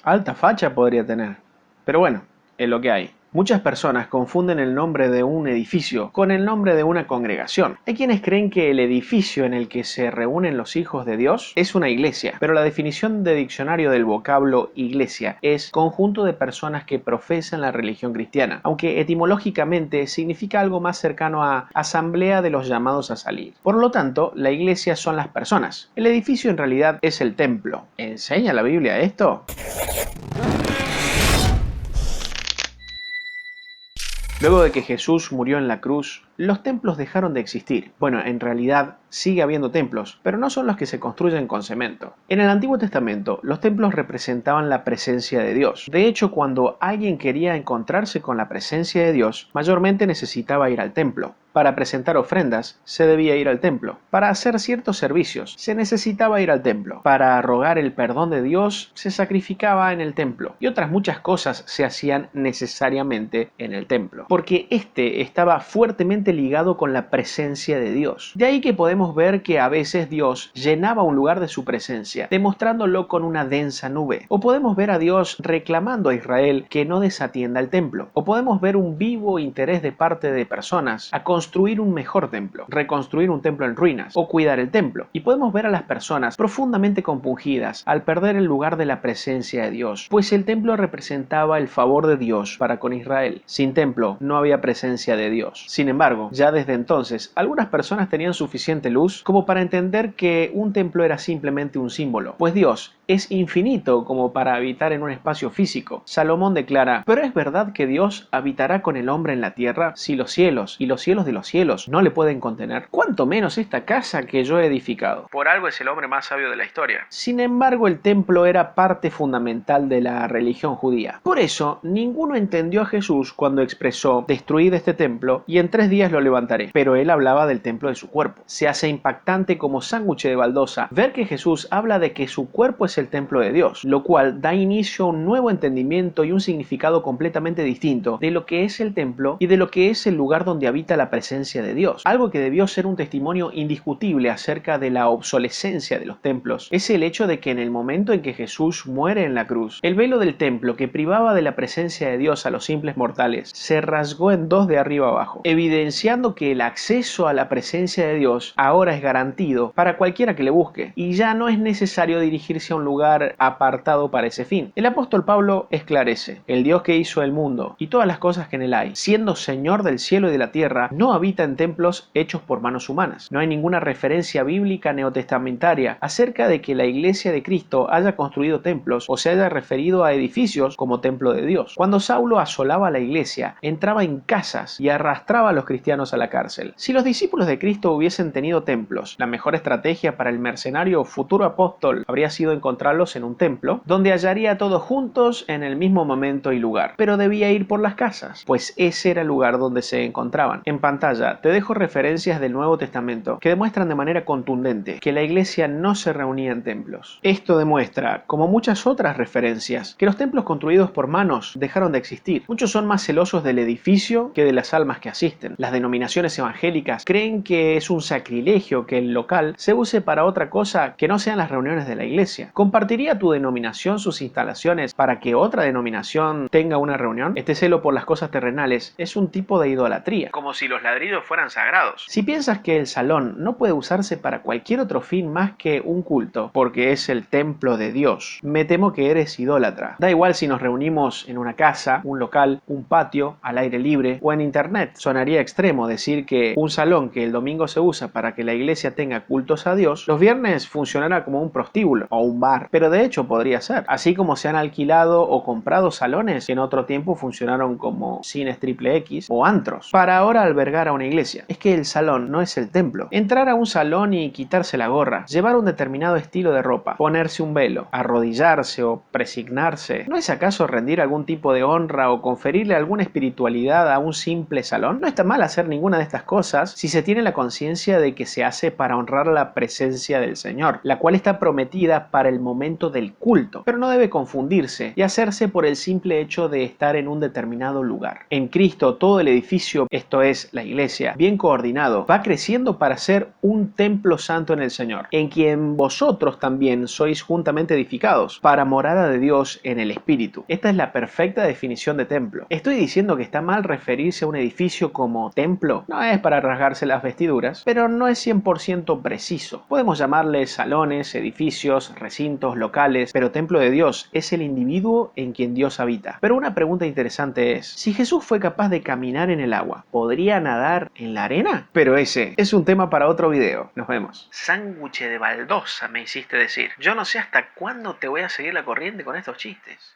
Alta facha podría tener. Pero bueno, es lo que hay. Muchas personas confunden el nombre de un edificio con el nombre de una congregación. Hay quienes creen que el edificio en el que se reúnen los hijos de Dios es una iglesia, pero la definición de diccionario del vocablo iglesia es conjunto de personas que profesan la religión cristiana, aunque etimológicamente significa algo más cercano a asamblea de los llamados a salir. Por lo tanto, la iglesia son las personas. El edificio en realidad es el templo. ¿Enseña la Biblia esto? Luego de que Jesús murió en la cruz, los templos dejaron de existir. Bueno, en realidad sigue habiendo templos, pero no son los que se construyen con cemento. En el Antiguo Testamento, los templos representaban la presencia de Dios. De hecho, cuando alguien quería encontrarse con la presencia de Dios, mayormente necesitaba ir al templo. Para presentar ofrendas, se debía ir al templo. Para hacer ciertos servicios, se necesitaba ir al templo. Para rogar el perdón de Dios, se sacrificaba en el templo. Y otras muchas cosas se hacían necesariamente en el templo, porque este estaba fuertemente ligado con la presencia de Dios. De ahí que podemos ver que a veces Dios llenaba un lugar de su presencia, demostrándolo con una densa nube. O podemos ver a Dios reclamando a Israel que no desatienda el templo. O podemos ver un vivo interés de parte de personas a construir un mejor templo, reconstruir un templo en ruinas o cuidar el templo. Y podemos ver a las personas profundamente compungidas al perder el lugar de la presencia de Dios, pues el templo representaba el favor de Dios para con Israel. Sin templo no había presencia de Dios. Sin embargo, ya desde entonces, algunas personas tenían suficiente luz como para entender que un templo era simplemente un símbolo, pues Dios es infinito como para habitar en un espacio físico. Salomón declara: ¿pero es verdad que Dios habitará con el hombre en la tierra si los cielos y los cielos de los cielos no le pueden contener? ¿Cuánto menos esta casa que yo he edificado? Por algo es el hombre más sabio de la historia. Sin embargo, el templo era parte fundamental de la religión judía. Por eso, ninguno entendió a Jesús cuando expresó: destruid este templo y en 3 días lo levantaré. Pero él hablaba del templo de su cuerpo. Se hace impactante como sándwich de baldosa ver que Jesús habla de que su cuerpo es el templo de Dios, lo cual da inicio a un nuevo entendimiento y un significado completamente distinto de lo que es el templo y de lo que es el lugar donde habita la presencia de Dios. Algo que debió ser un testimonio indiscutible acerca de la obsolescencia de los templos es el hecho de que en el momento en que Jesús muere en la cruz, el velo del templo que privaba de la presencia de Dios a los simples mortales se rasgó en 2 de arriba abajo, evidenciando que el acceso a la presencia de Dios ahora es garantido para cualquiera que le busque, y ya no es necesario dirigirse a un lugar apartado para ese fin. El apóstol Pablo esclarece: el Dios que hizo el mundo y todas las cosas que en él hay, siendo Señor del cielo y de la tierra, no habita en templos hechos por manos humanas. No hay ninguna referencia bíblica neotestamentaria acerca de que la iglesia de Cristo haya construido templos o se haya referido a edificios como templo de Dios. Cuando Saulo asolaba la iglesia, entraba en casas y arrastraba a los cristianos a la cárcel. Si los discípulos de Cristo hubiesen tenido templos, la mejor estrategia para el mercenario o futuro apóstol habría sido encontrarlos en un templo, donde hallaría a todos juntos en el mismo momento y lugar. Pero debía ir por las casas, pues ese era el lugar donde se encontraban. En pantalla te dejo referencias del Nuevo Testamento que demuestran de manera contundente que la iglesia no se reunía en templos. Esto demuestra, como muchas otras referencias, que los templos construidos por manos dejaron de existir. Muchos son más celosos del edificio que de las almas que asisten. Las denominaciones evangélicas creen que es un sacrilegio que el local se use para otra cosa que no sean las reuniones de la iglesia. ¿Compartiría tu denominación sus instalaciones para que otra denominación tenga una reunión? Este celo por las cosas terrenales es un tipo de idolatría, como si los ladrillos fueran sagrados. Si piensas que el salón no puede usarse para cualquier otro fin más que un culto, porque es el templo de Dios, me temo que eres idólatra. Da igual si nos reunimos en una casa, un local, un patio, al aire libre o en internet. Sonaría extremo decir que un salón que el domingo se usa para que la iglesia tenga cultos a Dios, los viernes funcionará como un prostíbulo o un bar, pero de hecho podría ser, así como se han alquilado o comprado salones que en otro tiempo funcionaron como cines triple X o antros, para ahora albergar a una iglesia. Es que el salón no es el templo. Entrar a un salón y quitarse la gorra, llevar un determinado estilo de ropa, ponerse un velo, arrodillarse o presignarse, ¿no es acaso rendir algún tipo de honra o conferirle alguna espiritualidad a un simple salón? No está mal hacer ninguna de estas cosas si se tiene la conciencia de que se hace para honrar la presencia del Señor, la cual está prometida para el momento del culto, pero no debe confundirse y hacerse por el simple hecho de estar en un determinado lugar. En Cristo, todo el edificio, esto es, la iglesia, bien coordinado, va creciendo para ser un templo santo en el Señor, en quien vosotros también sois juntamente edificados, para morada de Dios en el Espíritu. Esta es la perfecta definición de templo. ¿Estoy diciendo que está mal referirse a un edificio como templo? No es para rasgarse las vestiduras, pero no es 100% preciso. Podemos llamarle salones, edificios, recintos, locales, pero templo de Dios es el individuo en quien Dios habita. Pero una pregunta interesante es, si Jesús fue capaz de caminar en el agua, ¿podría nadar en la arena? Pero ese es un tema para otro video. Nos vemos. Sándwich de baldosa, me hiciste decir. Yo no sé hasta cuándo te voy a seguir la corriente con estos chistes.